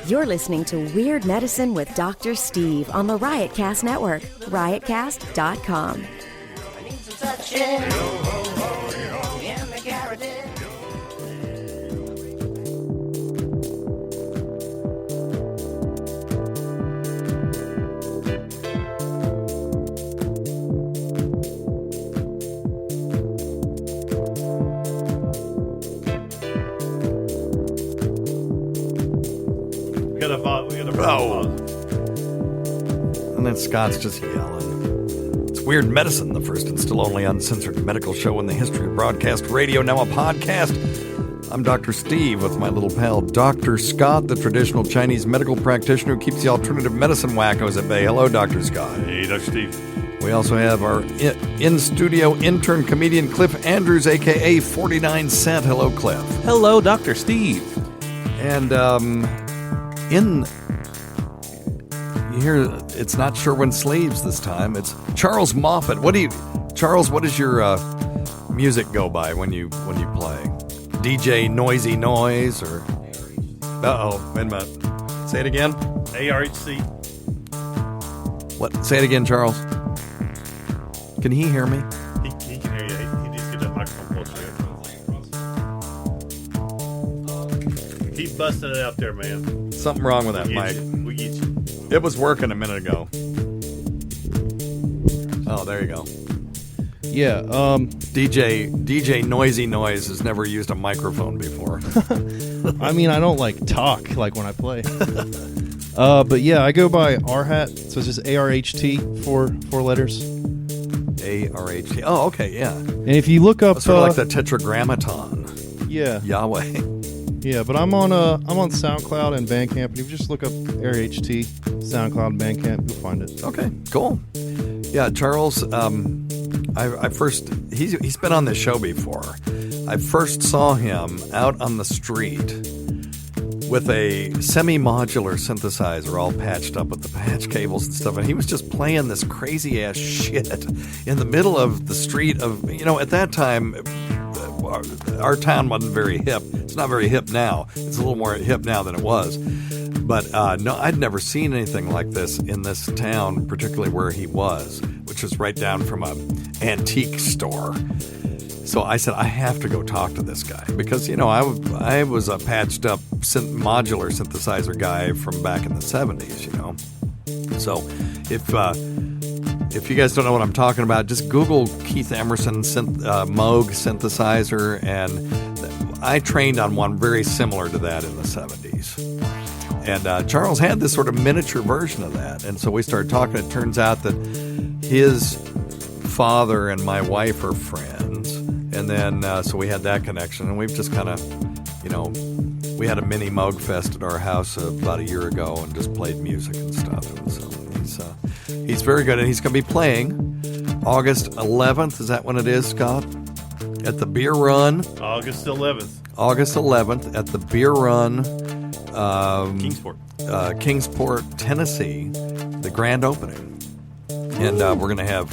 You're listening to Weird Medicine with Dr. Steve on the Riotcast Network, riotcast.com. I need some touching in the garage. Oh. And then Scott's just yelling. It's Weird Medicine, the first and still only uncensored medical show in the history of broadcast radio, now a podcast. I'm Dr. Steve with my little pal, Dr. Scott, the traditional Chinese medical practitioner who keeps the alternative medicine wackos at bay. Hello, Dr. Scott. Hey, Dr. Steve. We also have our in-studio intern comedian, Cliff Andrews, a.k.a. 49 Cent. Hello, Cliff. Hello, Dr. Steve. And, you hear it's not Sherwin Sleeves this time. It's Charles Moffat. Charles, what does your music go by when you play? DJ Noisy Noise or wait a minute. Say it again. ARHT. What? Say it again, Charles. Can he hear me? He can hear you. He needs to get that microphone closer. Keep busting it out there, man. Something wrong with that mic. We get you. It was working a minute ago. Oh, there you go. Yeah, DJ Noisy Noise has never used a microphone before. I mean, I don't talk when I play. But yeah, I go by ARHT, so it's just ARHT, four letters. ARHT. Oh, okay, yeah. And if you look up, sort of like the Tetragrammaton. Yeah, Yahweh. Yeah, but I'm on SoundCloud and Bandcamp, and if you just look up ARHT, SoundCloud and Bandcamp, you'll find it. Okay, cool. Yeah, Charles, he's been on this show before. I first saw him out on the street with a semi-modular synthesizer all patched up with the patch cables and stuff, and he was just playing this crazy-ass shit in the middle of the street of, at that time, our town wasn't very hip. It's not very hip now. It's a little more hip now than it was. But no, I'd never seen anything like this in this town, particularly where he was, which was right down from an antique store. So I said, I have to go talk to this guy because, I was a patched up modular synthesizer guy from back in the 70s, So if you guys don't know what I'm talking about, just Google Keith Emerson Moog synthesizer, and I trained on one very similar to that in the 70s. And Charles had this sort of miniature version of that, and so we started talking. It turns out that his father and my wife are friends, and then so we had that connection, and we've just kind of, we had a mini Moog Fest at our house about a year ago and just played music and stuff, and so he's very good, and he's going to be playing August 11th. Is that when it is, Scott? At the Beer Run. August 11th. August 11th at the Beer Run. Kingsport, Tennessee. The grand opening. And we're going to have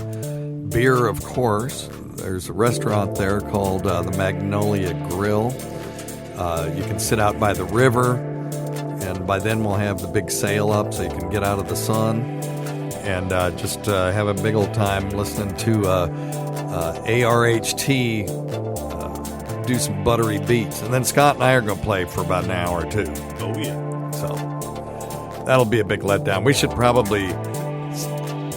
beer, of course. There's a restaurant there called the Magnolia Grill. You can sit out by the river, and by then we'll have the big sail up so you can get out of the sun. And just have a big old time listening to ARHT do some buttery beats. And then Scott and I are going to play for about an hour or two. Oh, yeah. So that'll be a big letdown. We should probably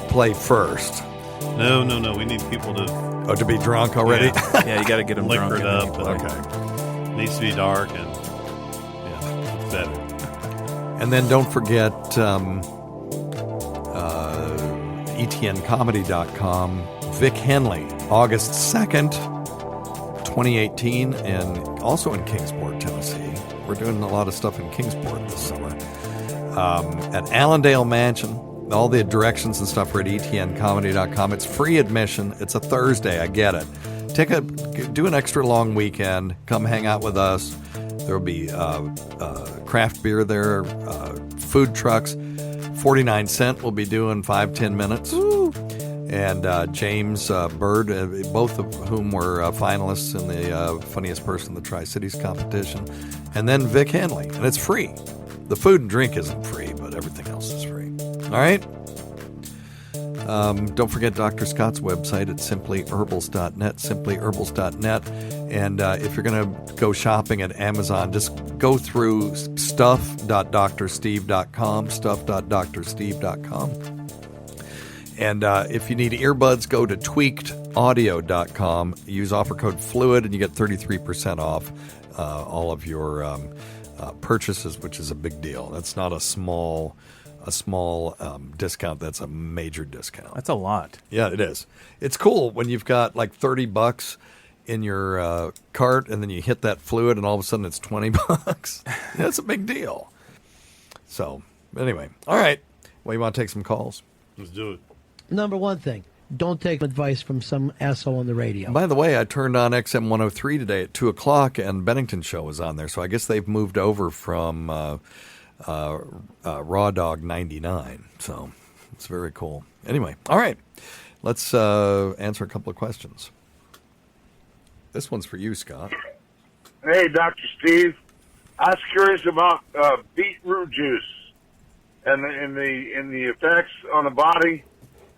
play first. No. We need people to... Oh, to be drunk already? Yeah, you got to get them liquored drunk. up. Okay. Needs to be dark and it's better. And then don't forget... etncomedy.com, Vic Henley, August 2nd, 2018, and also in Kingsport, Tennessee. We're doing a lot of stuff in Kingsport this summer. At Allendale Mansion, all the directions and stuff are at etncomedy.com. It's free admission. It's a Thursday, I get it. Do an extra long weekend. Come hang out with us. There will be craft beer there, food trucks. 49 Cent will be doing 5-10 minutes. Woo. And James Bird, both of whom were finalists in the Funniest Person in the Tri-Cities competition. And then Vic Henley. And it's free. The food and drink isn't free, but everything else is free. All right? Don't forget Dr. Scott's website at simplyherbals.net, simplyherbals.net. And if you're going to go shopping at Amazon, just go through stuff.drsteve.com, stuff.drsteve.com. And if you need earbuds, go to tweakedaudio.com. Use offer code FLUID, and you get 33% off all of your purchases, which is a big deal. That's not a small discount. That's a major discount. That's a lot. Yeah, it is. It's cool when you've got like $30 in your cart, and then you hit that fluid, and all of a sudden it's $20. That's a big deal. So, anyway, all right. Well, you want to take some calls? Let's do it. Number one thing, don't take advice from some asshole on the radio. By the way, I turned on XM 103 today at 2 o'clock, and Bennington Show was on there. So I guess they've moved over from Raw Dog 99. So it's very cool. Anyway, all right. Let's answer a couple of questions. This one's for you, Scott. Hey, Dr. Steve. I was curious about beetroot juice and the effects on the body.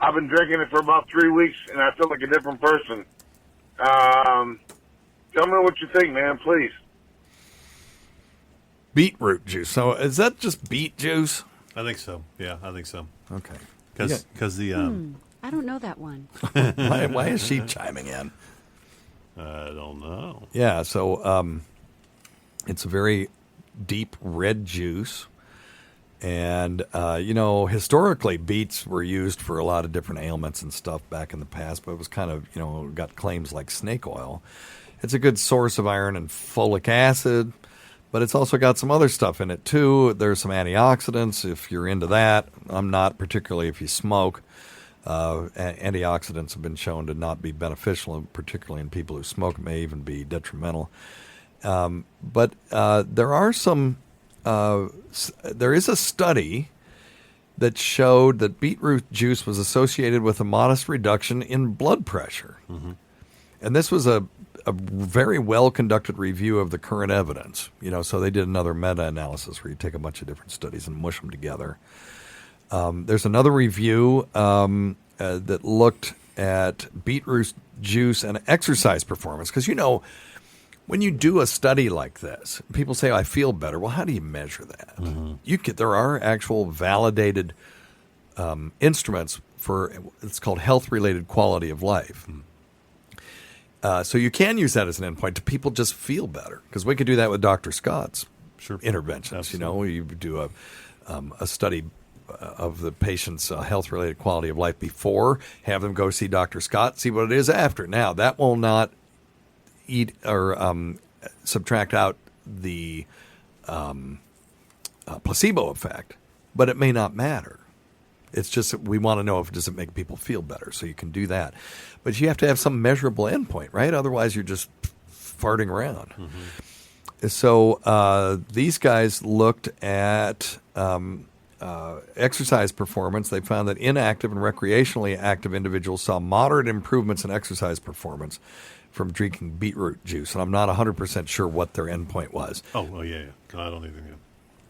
I've been drinking it for about 3 weeks, and I feel like a different person. Tell me what you think, man, please. Beetroot juice. So is that just beet juice? I think so. Yeah, I think so. Okay. Because the I don't know that one. Why is she chiming in? I don't know. Yeah, so it's a very deep red juice. And, historically, beets were used for a lot of different ailments and stuff back in the past, but it was kind of, got claims like snake oil. It's a good source of iron and folic acid, but it's also got some other stuff in it, too. There's some antioxidants, if you're into that. I'm not, particularly if you smoke. Antioxidants have been shown to not be beneficial, particularly in people who smoke. It may even be detrimental. But there are some... there is a study that showed that beetroot juice was associated with a modest reduction in blood pressure. Mm-hmm. And this was a very well-conducted review of the current evidence. So they did another meta-analysis where you take a bunch of different studies and mush them together. There's another review that looked at beetroot juice and exercise performance. Because, when you do a study like this, people say, I feel better. Well, how do you measure that? Mm-hmm. There are actual validated instruments for, it's called health-related quality of life. Mm-hmm. So you can use that as an endpoint to people just feel better. Because we could do that with Dr. Scott's interventions. Absolutely. You do a study of the patient's health-related quality of life before, have them go see Dr. Scott, see what it is after. Now, that will not eat or subtract out the placebo effect, but it may not matter. It's just that we want to know if it doesn't make people feel better, so you can do that. But you have to have some measurable endpoint, right? Otherwise, you're just farting around. Mm-hmm. So these guys looked at exercise performance. They found that inactive and recreationally active individuals saw moderate improvements in exercise performance from drinking beetroot juice, and I'm not 100% sure what their endpoint was. Oh yeah. No, I don't even know.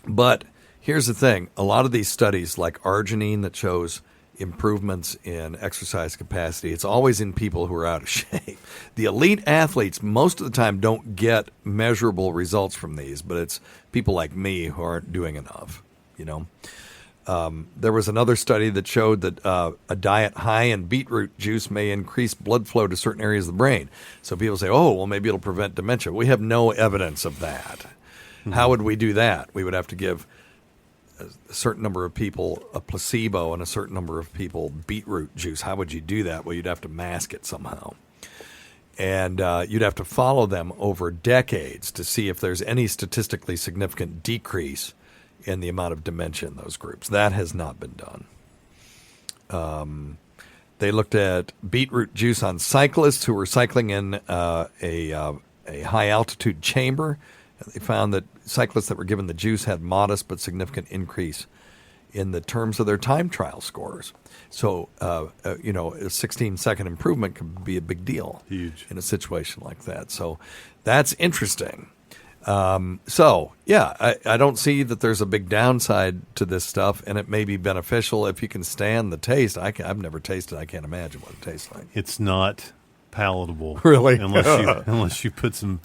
But here's the thing. A lot of these studies, like arginine that shows improvements in exercise capacity, it's always in people who are out of shape. The elite athletes, most of the time, don't get measurable results from these, but it's people like me who aren't doing enough, There was another study that showed that a diet high in beetroot juice may increase blood flow to certain areas of the brain. So people say, maybe it'll prevent dementia. We have no evidence of that. Mm-hmm. How would we do that? We would have to give a certain number of people a placebo and a certain number of people beetroot juice. How would you do that? Well, you'd have to mask it somehow. And you'd have to follow them over decades to see if there's any statistically significant decrease in the amount of dementia in those groups. That has not been done. They looked at beetroot juice on cyclists who were cycling in a high-altitude chamber. They found that cyclists that were given the juice had modest but significant increase in the terms of their time trial scores. So, a 16-second improvement could be a big deal. Huge. In a situation like that. So that's interesting. So, yeah, I don't see that there's a big downside to this stuff, and it may be beneficial if you can stand the taste. I've never tasted it. I can't imagine what it tastes like. It's not palatable. Really? Unless you put a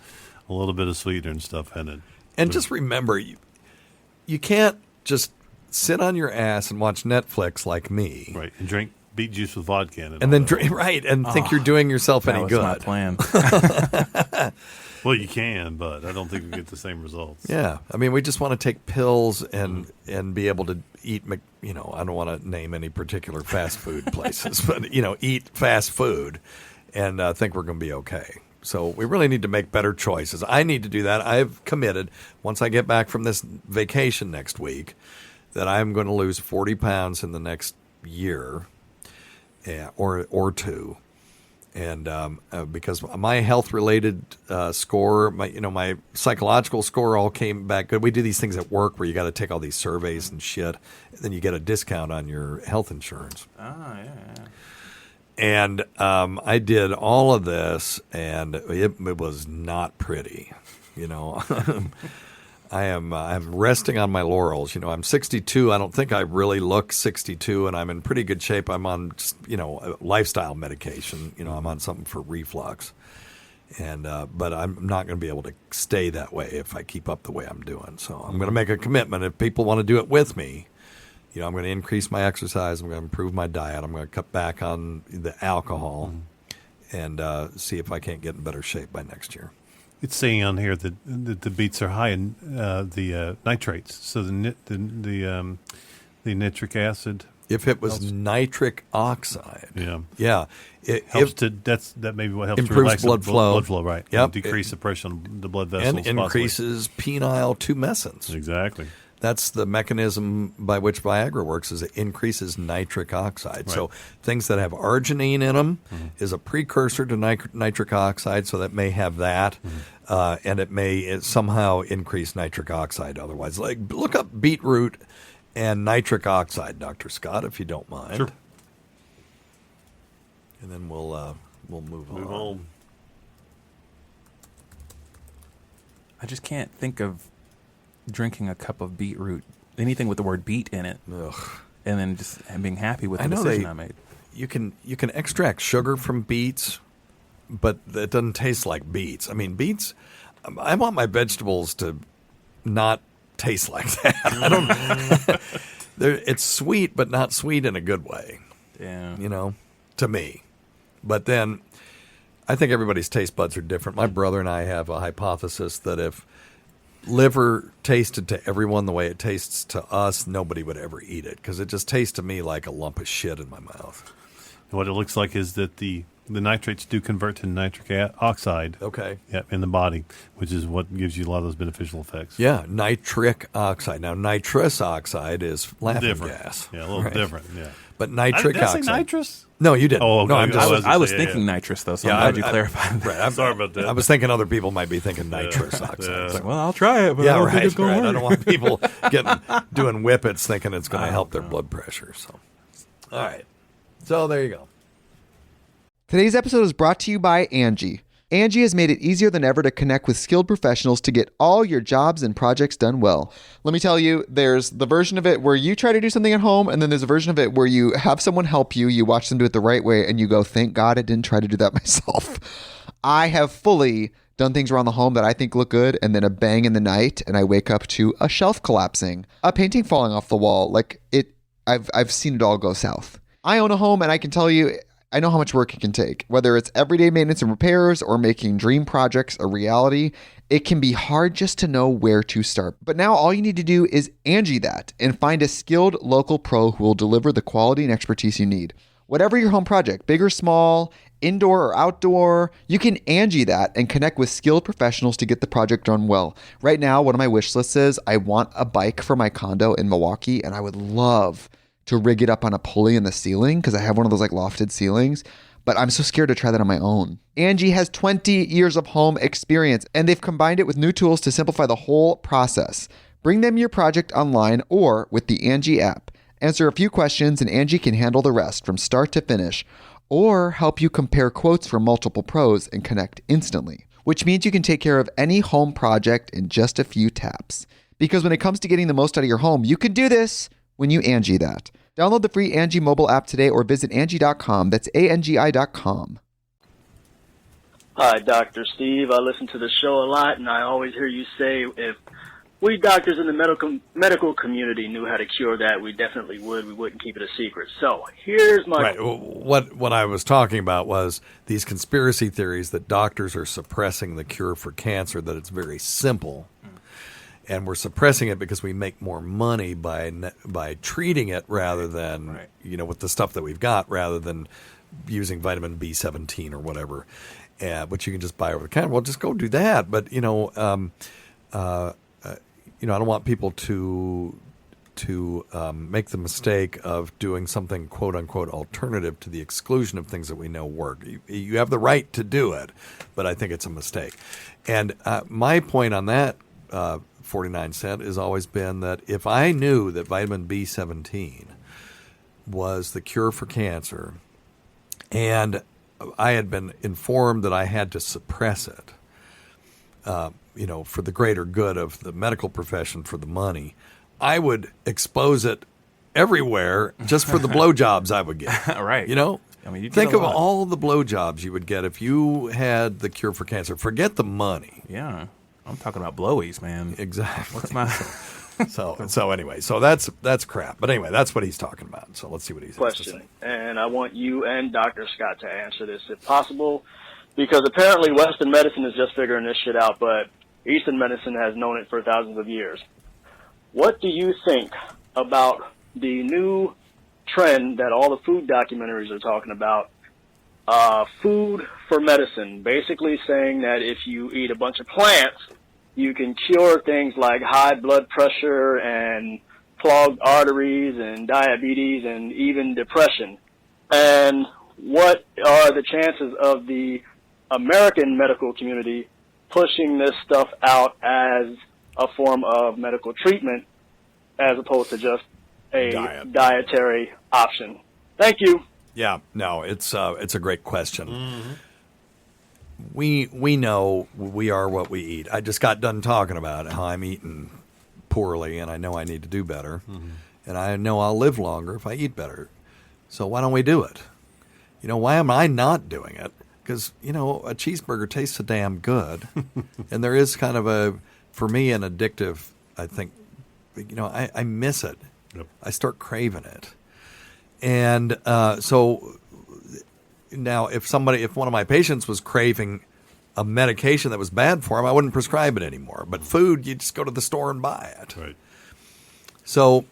little bit of sweetener and stuff in it. And just remember, you can't just sit on your ass and watch Netflix like me. Right, and drink beet juice with vodka in it. And then think you're doing yourself any good. That was my plan. Well, you can, but I don't think we get the same results. Yeah. I mean, we just want to take pills and be able to eat, I don't want to name any particular fast food places, but, eat fast food and think we're going to be okay. So we really need to make better choices. I need to do that. I've committed, once I get back from this vacation next week, that I'm going to lose 40 pounds in the next year or two. And because my health-related score, my psychological score all came back good. We do these things at work where you got to take all these surveys and shit, and then you get a discount on your health insurance. Yeah. And I did all of this, and it was not pretty. I'm resting on my laurels. I'm 62. I don't think I really look 62, and I'm in pretty good shape. I'm on, a lifestyle medication. I'm on something for reflux, and but I'm not going to be able to stay that way if I keep up the way I'm doing. So I'm going to make a commitment. If people want to do it with me, I'm going to increase my exercise. I'm going to improve my diet. I'm going to cut back on the alcohol, and see if I can't get in better shape by next year. It's saying on here that the beets are high in the nitrates, so the nitric acid. If it was nitric oxide, it helps that may be what helps improves to relax blood flow. Blood flow, right? Yep. Decrease the pressure on the blood vessels and increases penile tumescence. Exactly. That's the mechanism by which Viagra works, is it increases nitric oxide. Right. So things that have arginine in them is a precursor to nitric oxide, so that may have that, and it may somehow increase nitric oxide otherwise. Like, look up beetroot and nitric oxide, Dr. Scott, if you don't mind. Sure. And then we'll move on. I just can't think of drinking a cup of beetroot, anything with the word beet in it, and then just being happy with the decision I made. You can extract sugar from beets, but it doesn't taste like beets. I mean, beets, I want my vegetables to not taste like that. I don't. It's sweet, but not sweet in a good way. Yeah. To me. But then I think everybody's taste buds are different. My brother and I have a hypothesis that if liver tasted to everyone the way it tastes to us, nobody would ever eat it, because it just tastes to me like a lump of shit in my mouth. What it looks like is that the nitrates do convert to nitric oxide. Okay. In the body, which is what gives you a lot of those beneficial effects. Yeah, nitric oxide. Now, nitrous oxide is laughing gas. Yeah, a little different. Yeah. But nitric oxide. Did I say nitrous? No, you didn't. Oh, okay. No, I was thinking nitrous, though, so I'm glad you clarified. Right, sorry about that. I was thinking other people might be thinking nitrous oxide. It's like, well, I'll try it, but I don't think it's going to work. I don't want people doing whippets thinking it's going to help their blood pressure. So, all right. So there you go. Today's episode is brought to you by Angie. Angie has made it easier than ever to connect with skilled professionals to get all your jobs and projects done well. Let me tell you, there's the version of it where you try to do something at home, and then there's a version of it where you have someone help you, you watch them do it the right way, and you go, thank God I didn't try to do that myself. I have fully done things around the home that I think look good, and then a bang in the night, and I wake up to a shelf collapsing, a painting falling off the wall. I've seen it all go south. I own a home, and I can tell you, I know how much work it can take. Whether it's everyday maintenance and repairs or making dream projects a reality, it can be hard just to know where to start. But now all you need to do is Angie that and find a skilled local pro who will deliver the quality and expertise you need. Whatever your home project, big or small, indoor or outdoor, you can Angie that and connect with skilled professionals to get the project done well. Right now, one of my wish lists is I want a bike for my condo in Milwaukee, and I would love to rig it up on a pulley in the ceiling because I have one of those lofted ceilings, but I'm so scared to try that on my own. Angie has 20 years of home experience, and they've combined it with new tools to simplify the whole process. Bring them your project online or with the Angie app. Answer a few questions and Angie can handle the rest from start to finish, or help you compare quotes from multiple pros and connect instantly. which means you can take care of any home project in just a few taps. Because when it comes to getting the most out of your home, you can do this when you Angie that. Download the free Angie mobile app today or visit Angie.com. That's ANGI.com. Hi, Dr. Steve. I listen to the show a lot, and I always hear you say if we doctors in the medical community knew how to cure that, we definitely would. We wouldn't keep it a secret. So here's my... Right. What I was talking about was these conspiracy theories that doctors are suppressing the cure for cancer, that it's very simple. And we're suppressing it because we make more money by treating it rather than, with the stuff that we've got, rather than using vitamin B17 or whatever, which you can just buy over the counter. Well, just go do that. But, I don't want people to make the mistake of doing something, quote unquote, alternative to the exclusion of things that we know work. You have the right to do it, but I think it's a mistake. And my point on that, 49 cent, has always been that if I knew that vitamin B17 was the cure for cancer and I had been informed that I had to suppress it, for the greater good of the medical profession, for the money, I would expose it everywhere just for the blowjobs I would get. Right. I mean, think of all the blowjobs you would get if you had the cure for cancer. Forget the money. Yeah. I'm talking about blowies, man. Exactly. What's my... So anyway, so that's crap. But anyway, that's what he's talking about. So let's see what he has to say. And I want you and Dr. Scott to answer this if possible, because apparently Western medicine is just figuring this shit out, but Eastern medicine has known it for thousands of years. What do you think about the new trend that all the food documentaries are talking about, food for medicine, basically saying that if you eat a bunch of plants, you can cure things like high blood pressure and clogged arteries and diabetes and even depression? And what are the chances of the American medical community pushing this stuff out as a form of medical treatment as opposed to just a dietary option? Thank you. Yeah, no, it's a great question. Mm-hmm. We know we are what we eat. I just got done talking about how I'm eating poorly, and I know I need to do better, and I know I'll live longer if I eat better. So why don't we do it? Why am I not doing it? Because, a cheeseburger tastes so damn good, and there is kind of for me, an addictive, I think, I miss it. Yep. I start craving it. And so now if one of my patients was craving a medication that was bad for him, I wouldn't prescribe it anymore. But food, you just go to the store and buy it. Right. So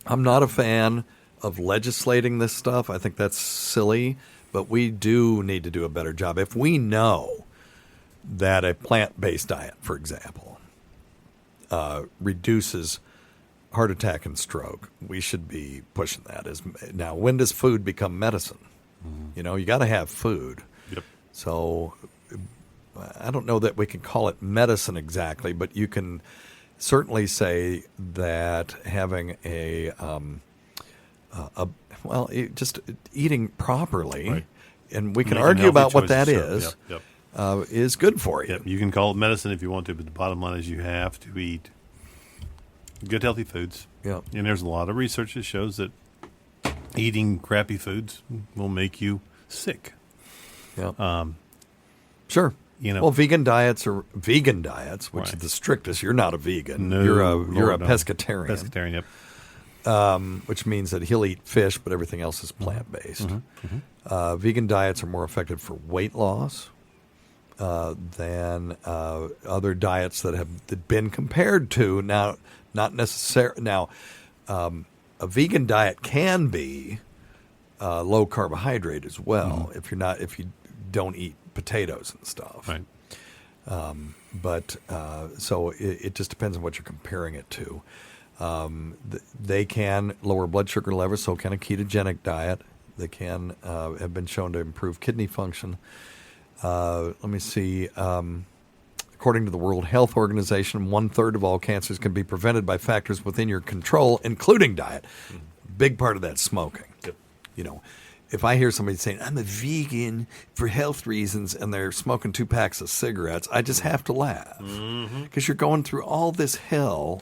I'm not a fan of legislating this stuff. I think that's silly, but we do need to do a better job. If we know that a plant-based diet, for example, reduces heart attack and stroke, we should be pushing that. Now, when does food become medicine? Mm-hmm. You got to have food. Yep. So I don't know that we can call it medicine exactly, but you can certainly say that having just eating properly, right, and we can argue about what that is, is good for you. Yep. You can call it medicine if you want to, but the bottom line is you have to eat good, healthy foods. Yeah. And there's a lot of research that shows that eating crappy foods will make you sick. Yeah. Sure. Well, vegan diets, which right, is the strictest. You're not a vegan. No, you're a pescatarian. Pescatarian, yep. Which means that he'll eat fish, but everything else is plant-based. Mm-hmm. Mm-hmm. Vegan diets are more effective for weight loss than other diets that have been compared to. Now, not necessarily. Now, a vegan diet can be low carbohydrate as well, mm-hmm, if you don't eat potatoes and stuff. Right. But so it just depends on what you're comparing it to. They can lower blood sugar levels, so can a ketogenic diet. They can have been shown to improve kidney function. Let me see. According to the World Health Organization, 1/3 of all cancers can be prevented by factors within your control, including diet. Mm-hmm. Big part of that smoking. Yep. if I hear somebody saying, I'm a vegan for health reasons, and they're smoking 2 packs of cigarettes, I just have to laugh. Because you're going through all this hell.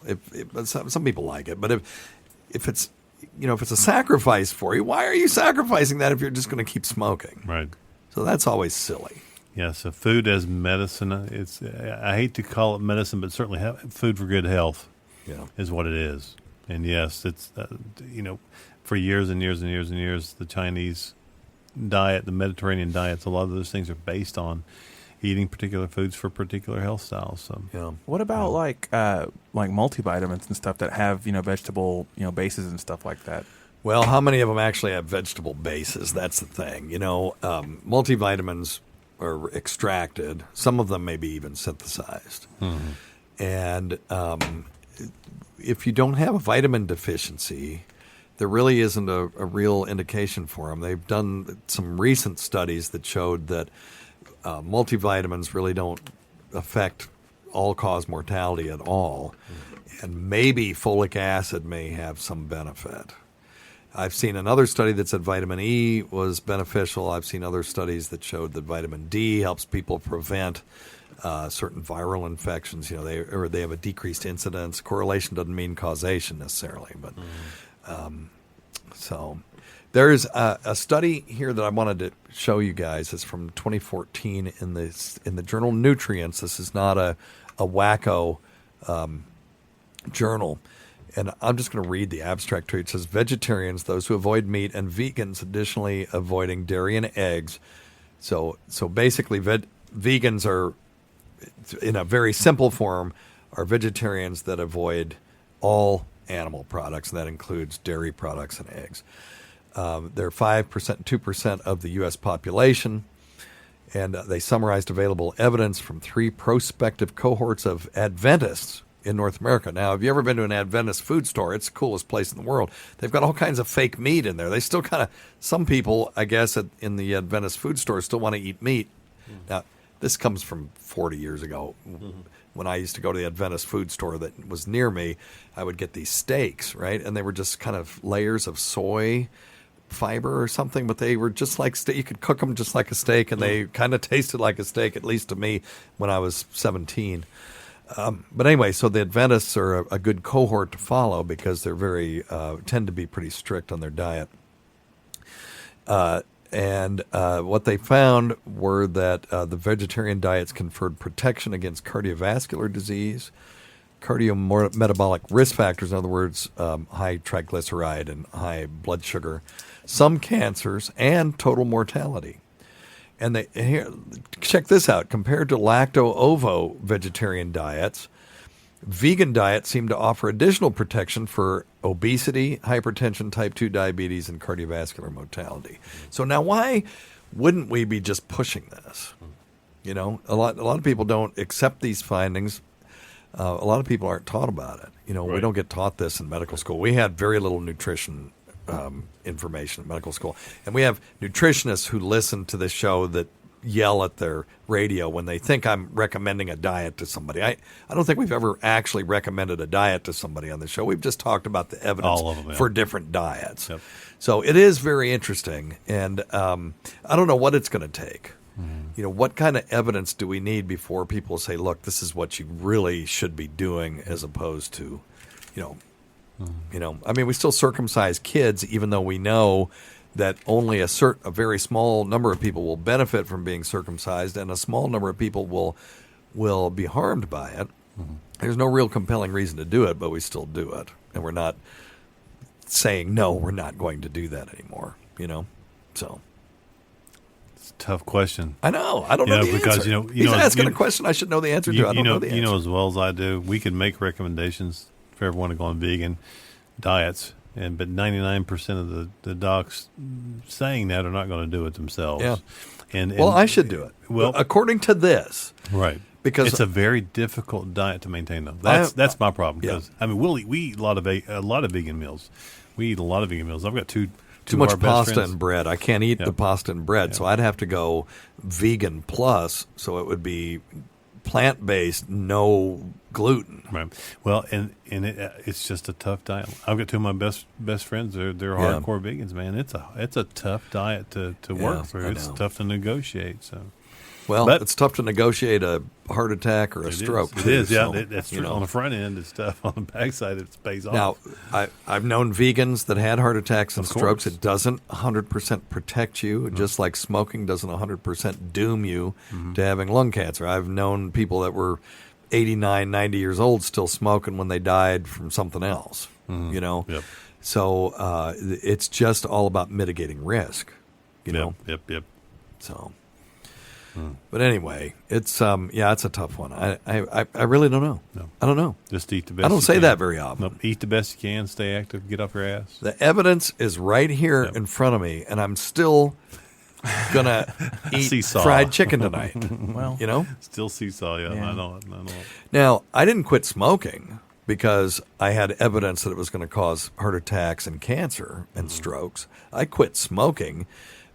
Some people like it, but if it's a sacrifice for you, why are you sacrificing that if you're just going to keep smoking? Right. So that's always silly. Yeah, so food as medicine, I hate to call it medicine, but certainly food for good health is what it is. And yes, it's, for years and years and years and years, the Chinese diet, the Mediterranean diets, a lot of those things are based on eating particular foods for particular health styles. So, what about like multivitamins and stuff that have vegetable bases and stuff like that? Well, how many of them actually have vegetable bases? That's the thing. Multivitamins are extracted. Some of them may be even synthesized. And if you don't have a vitamin deficiency, there really isn't a real indication for them. They've done some recent studies that showed that multivitamins really don't affect all-cause mortality at all. And maybe folic acid may have some benefit. I've seen another study that said vitamin E was beneficial. I've seen other studies that showed that vitamin D helps people prevent certain viral infections. They have a decreased incidence. Correlation doesn't mean causation necessarily, but so there's a study here that I wanted to show you guys. It's from 2014 in the journal Nutrients. This is not a wacko journal. And I'm just going to read the abstract to you. It says, vegetarians, those who avoid meat, and vegans, additionally avoiding dairy and eggs. So basically, vegans are, in a very simple form, are vegetarians that avoid all animal products, and that includes dairy products and eggs. They're 5%, 2% of the U.S. population, and they summarized available evidence from 3 prospective cohorts of Adventists in North America. Now, have you ever been to an Adventist food store? It's the coolest place in the world. They've got all kinds of fake meat in there. They still some people, I guess, in the Adventist food store still want to eat meat. Now, this comes from 40 years ago. When I used to go to the Adventist food store that was near me, I would get these steaks, right? And they were just kind of layers of soy fiber or something, but they were just like steak. You could cook them just like a steak, and they kind of tasted like a steak, at least to me, when I was 17. But anyway, so the Adventists are a good cohort to follow because they're tend to be pretty strict on their diet. And what they found were that the vegetarian diets conferred protection against cardiovascular disease, cardiometabolic risk factors, in other words, high triglyceride and high blood sugar, some cancers, and total mortality. And check this out. Compared to lacto-ovo vegetarian diets, vegan diets seem to offer additional protection for obesity, hypertension, type 2 diabetes, and cardiovascular mortality. So now why wouldn't we be just pushing this? A lot of people don't accept these findings. A lot of people aren't taught about it. Right. We don't get taught this in medical school. We had very little nutrition information in medical school. And we have nutritionists who listen to this show that yell at their radio when they think I'm recommending a diet to somebody. I don't think we've ever actually recommended a diet to somebody on the show. We've just talked about the evidence for different diets. Yep. So it is very interesting. And I don't know what it's going to take. What kind of evidence do we need before people say, look, this is what you really should be doing, as opposed to, we still circumcise kids, even though we know that only a very small number of people will benefit from being circumcised, and a small number of people will be harmed by it. There's no real compelling reason to do it, but we still do it, and we're not saying no, we're not going to do that anymore. So it's a tough question. I know. I don't know the because answer. He's asking a question I should know the answer to. I don't know the answer. You know as well as I do. We could make recommendations for everyone to go on vegan diets, but 99% of the docs saying that are not going to do it themselves. Yeah. And I should do it. Well, according to this, right? Because it's a very difficult diet to maintain, though. That's my problem. Because we eat a lot of vegan meals. We eat a lot of vegan meals. I've got too much pasta and bread. I can't eat the pasta and bread, so I'd have to go vegan plus. So it would be plant-based, no gluten. Right. Well, and it's just a tough diet. I've got two of my best friends. They're hardcore vegans, man. It's a tough diet to work through. It's tough to negotiate. So. Well, it's tough to negotiate a heart attack or a stroke. It is, yeah. That's true. On the front end, it's tough. On the backside, it pays off. Now, I've known vegans that had heart attacks and strokes. It doesn't 100% protect you, just like smoking doesn't 100% doom you to having lung cancer. I've known people that were 89, 90 years old still smoking when they died from something else, you know? Yep. So it's just all about mitigating risk, you know? Yep. So... But anyway, it's it's a tough one. I really don't know. No. I don't know. Just eat the best. I don't you say can. that very often. Nope. Eat the best you can. Stay active. Get off your ass. The evidence is right here in front of me, and I'm still gonna eat Seesaw. fried chicken tonight. Well, you know, still seesaw. Yeah, I know it. Now, I didn't quit smoking because I had evidence that it was going to cause heart attacks and cancer and strokes. I quit smoking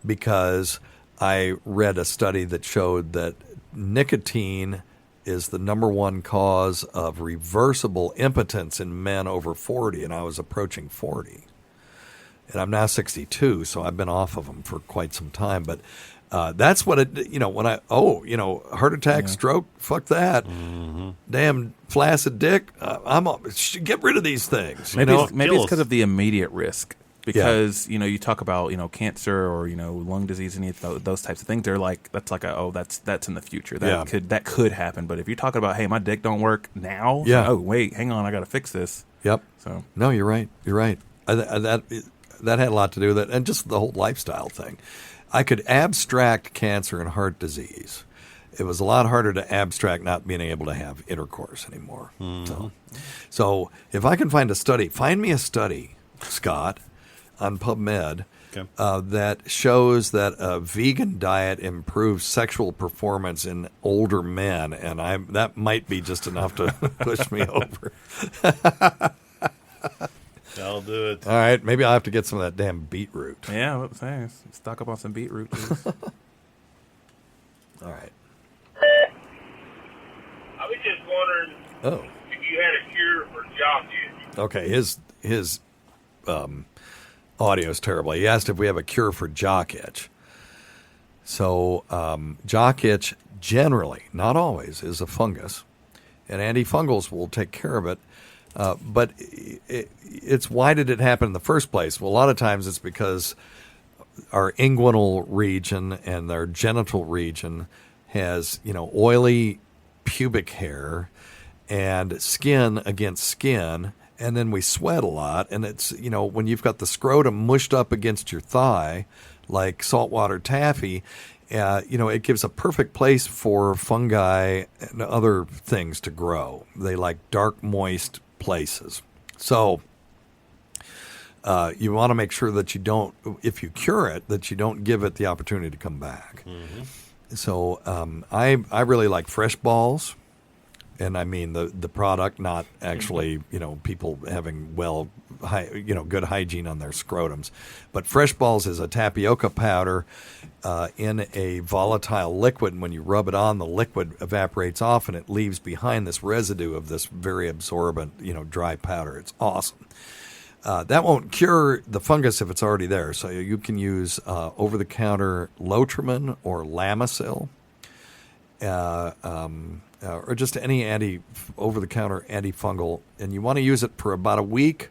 because I read a study that showed that nicotine is the number one cause of reversible impotence in men over 40, and I was approaching 40. And I'm now 62, so I've been off of them for quite some time. But that's what it, when heart attack, stroke, fuck that. Damn flaccid dick. Get rid of these things. Maybe it's because of the immediate risk. Because you talk about cancer or lung disease, any of those types of things. They're like that's in the future. That could happen. But if you're talking about, hey, my dick don't work now. Oh wait, hang on, I got to fix this. Yep. So no, you're right. You're right. That had a lot to do with it, and just the whole lifestyle thing. I could abstract cancer and heart disease. It was a lot harder to abstract not being able to have intercourse anymore. So if I can find me a study, Scott, on PubMed that shows that a vegan diet improves sexual performance in older men, and that might be just enough to push me over. I'll do it. All right, maybe I'll have to get some of that damn beetroot. Yeah, what I'm saying, stock up on some beetroot. All right. I was just wondering if you had a cure for jock itch. Okay, his audio is terrible. He asked if we have a cure for jock itch. So jock itch generally, not always, is a fungus, and antifungals will take care of it. But it's why did it happen in the first place? Well, a lot of times it's because our inguinal region and our genital region has oily pubic hair and skin against skin. And then we sweat a lot, and it's, when you've got the scrotum mushed up against your thigh, like saltwater taffy, it gives a perfect place for fungi and other things to grow. They like dark, moist places. So you want to make sure that you don't, if you cure it, that you don't give it the opportunity to come back. So I really like fresh balls. And I mean the product, not actually, people having good hygiene on their scrotums. But Fresh Balls is a tapioca powder in a volatile liquid. And when you rub it on, the liquid evaporates off and it leaves behind this residue of this very absorbent, dry powder. It's awesome. That won't cure the fungus if it's already there. So you can use over-the-counter Lotrimin or Lamisil. Or just any over-the-counter antifungal, and you want to use it for about a week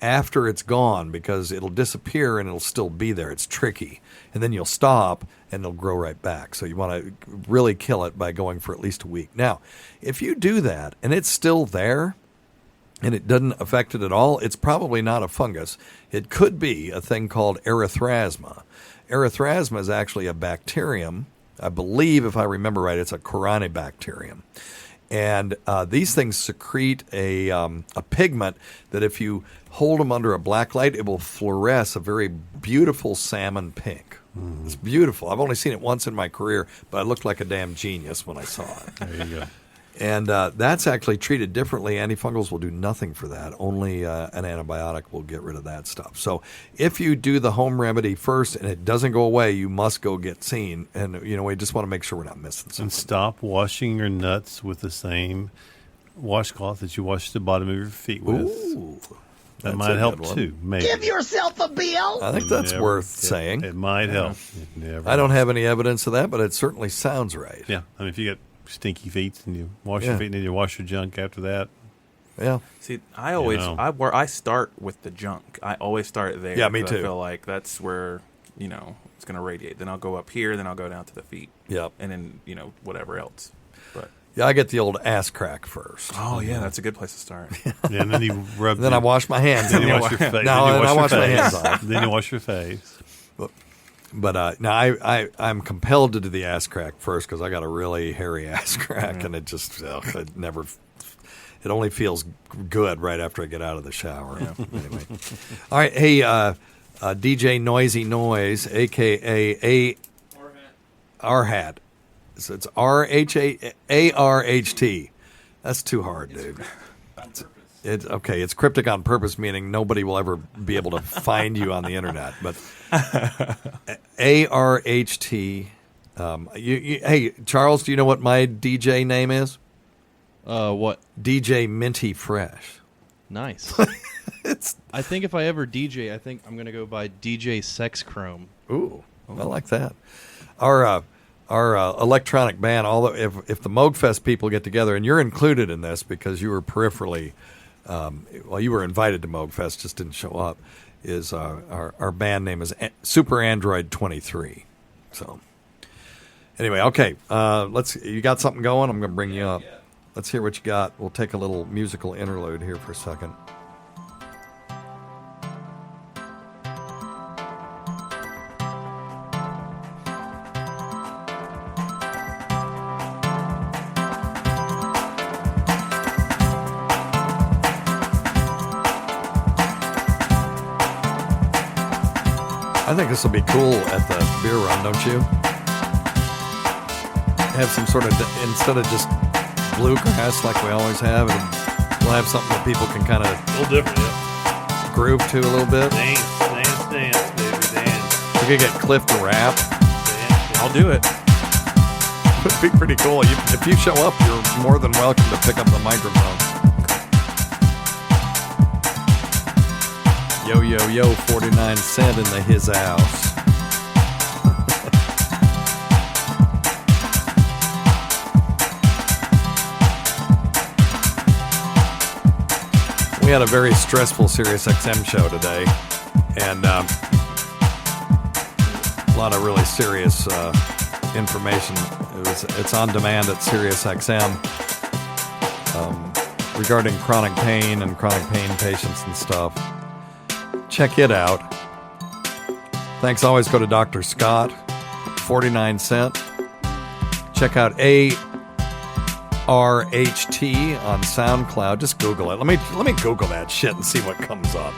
after it's gone because it'll disappear and it'll still be there. It's tricky. And then you'll stop and it'll grow right back. So you want to really kill it by going for at least a week. Now, if you do that and it's still there and it doesn't affect it at all, it's probably not a fungus. It could be a thing called erythrasma. Erythrasma is actually a bacterium. I believe, if I remember right, it's a Corynebacterium. And these things secrete a pigment that if you hold them under a black light, it will fluoresce a very beautiful salmon pink. It's beautiful. I've only seen it once in my career, but I looked like a damn genius when I saw it. There you go. And that's actually treated differently. Antifungals will do nothing for that. Only an antibiotic will get rid of that stuff. So if you do the home remedy first and it doesn't go away, you must go get seen. And, we just want to make sure we're not missing something. And stop washing your nuts with the same washcloth that you wash the bottom of your feet with. Ooh, that might help too, maybe. Give yourself a bill. I think that's worth saying. It might help. I don't have any evidence of that, but it certainly sounds right. Yeah. I mean, if you get stinky feet and you wash your feet and then you wash your junk after that. Yeah. See, I always I start with the junk. I always start there. Yeah, me too. I feel like that's where it's going to radiate. Then I'll go up here. Then I'll go down to the feet. Yep. And then whatever else. But yeah, I get the old ass crack first. Oh yeah, that's a good place to start. Yeah, and then you rub. Then I wash my hands. Then you wash your face. No, I wash my hands off. Then you wash your face. But now I'm compelled to do the ass crack first because I got a really hairy ass crack, and it just it only feels good right after I get out of the shower. Yeah. Anyway, all right, hey DJ Noisy Noise, aka ARHT. So it's ARHT. That's too hard, dude. It's okay. It's cryptic on purpose, meaning nobody will ever be able to find you on the internet. But ARHT. Hey, Charles, do you know what my DJ name is? What? DJ Minty Fresh. Nice. I think if I ever DJ, I think I'm gonna go by DJ Sex Chrome. Ooh, I like that. Our electronic band. If the Moogfest people get together, and you're included in this because you were peripherally. You were invited to Moogfest, just didn't show up. Is our band name is Super Android 23. So anyway, okay, you got something going? I'm going to bring you up. Let's hear what you got. We'll take a little musical interlude here for a second. I think this will be cool at the beer run, don't you? Have some sort of, instead of just bluegrass like we always have, and we'll have something that people can kind of a little different, yeah. Groove to a little bit. Dance, baby, dance. We could get Cliff to rap. I'll do it. It'd be pretty cool. If you show up, you're more than welcome to pick up the microphone. Yo, 49 cent in the his house. We had a very stressful SiriusXM show today, and a lot of really serious information. It's on demand at SiriusXM regarding chronic pain and chronic pain patients and stuff. Check it out. Thanks. Always go to Dr. Scott, 49 cent. Check out ARHT on SoundCloud. Just Google it. Let me Google that shit and see what comes up.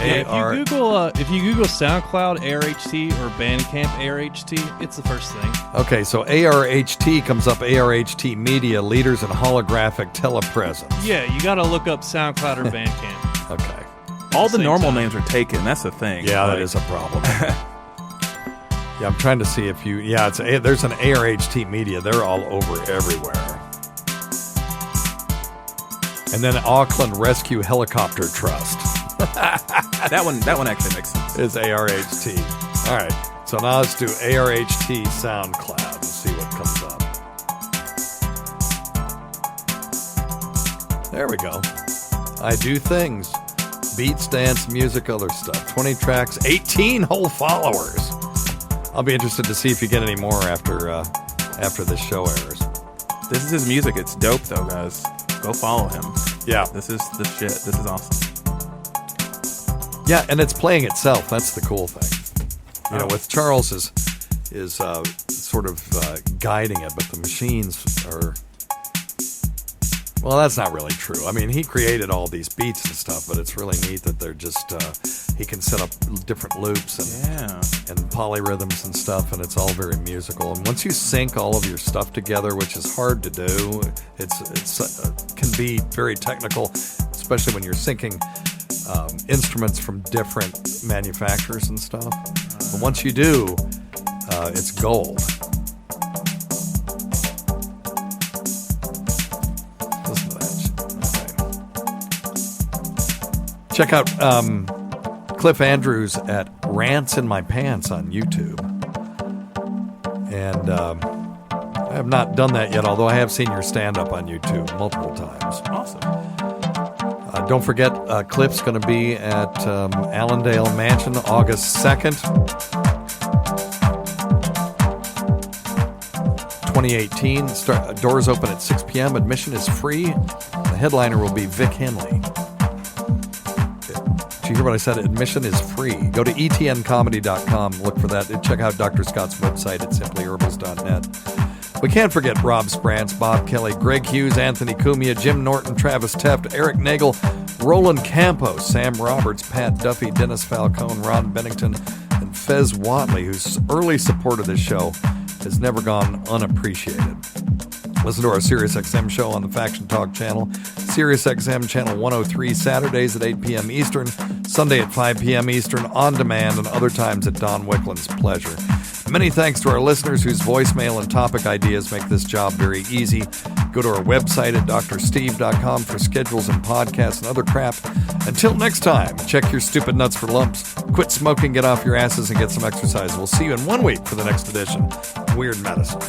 If you Google SoundCloud ARHT or Bandcamp ARHT, it's the first thing. Okay, so ARHT comes up. ARHT Media, leaders in holographic telepresence. Yeah, you got to look up SoundCloud or Bandcamp. Okay. All the normal names are taken. That's the thing. Yeah, that is a problem. Yeah, I'm trying to see if you. Yeah, there's an ARHT Media. They're all over everywhere. And then Auckland Rescue Helicopter Trust. that one actually makes sense. Is ARHT. All right. So now let's do ARHT SoundCloud and see what comes up. There we go. I do things. Beats, dance, music, other stuff. 20 tracks, 18 whole followers. I'll be interested to see if you get any more after this show airs. This is his music. It's dope, though, guys. Go follow him. Yeah. This is the shit. This is awesome. Yeah, and it's playing itself. That's the cool thing. With Charles is sort of guiding it, but the machines are... Well, that's not really true. I mean, he created all these beats and stuff, but it's really neat that they're just he can set up different loops and polyrhythms and stuff, and it's all very musical. And once you sync all of your stuff together, which is hard to do, it's can be very technical, especially when you're syncing instruments from different manufacturers and stuff. But once you do, it's gold. Listen to that. Okay. Check out Cliff Andrews at Rants in My Pants on YouTube. And I have not done that yet, although I have seen your stand-up on YouTube multiple times. Awesome. Don't forget, Cliff's going to be at Allendale Mansion August 2nd, 2018. Doors open at 6 p.m. Admission is free. The headliner will be Vic Henley. Did you hear what I said? Admission is free. Go to etncomedy.com. Look for that. Check out Dr. Scott's website at simplyherbals.net. We can't forget Rob Sprance, Bob Kelly, Greg Hughes, Anthony Cumia, Jim Norton, Travis Teft, Eric Nagel, Roland Campos, Sam Roberts, Pat Duffy, Dennis Falcone, Ron Bennington, and Fez Watley, whose early support of this show has never gone unappreciated. Listen to our SiriusXM show on the Faction Talk channel, SiriusXM channel 103, Saturdays at 8 p.m. Eastern, Sunday at 5 p.m. Eastern, on demand, and other times at Don Wickland's pleasure. Many thanks to our listeners whose voicemail and topic ideas make this job very easy. Go to our website at drsteve.com for schedules and podcasts and other crap. Until next time, check your stupid nuts for lumps, quit smoking, get off your asses, and get some exercise. We'll see you in 1 week for the next edition of Weird Medicine.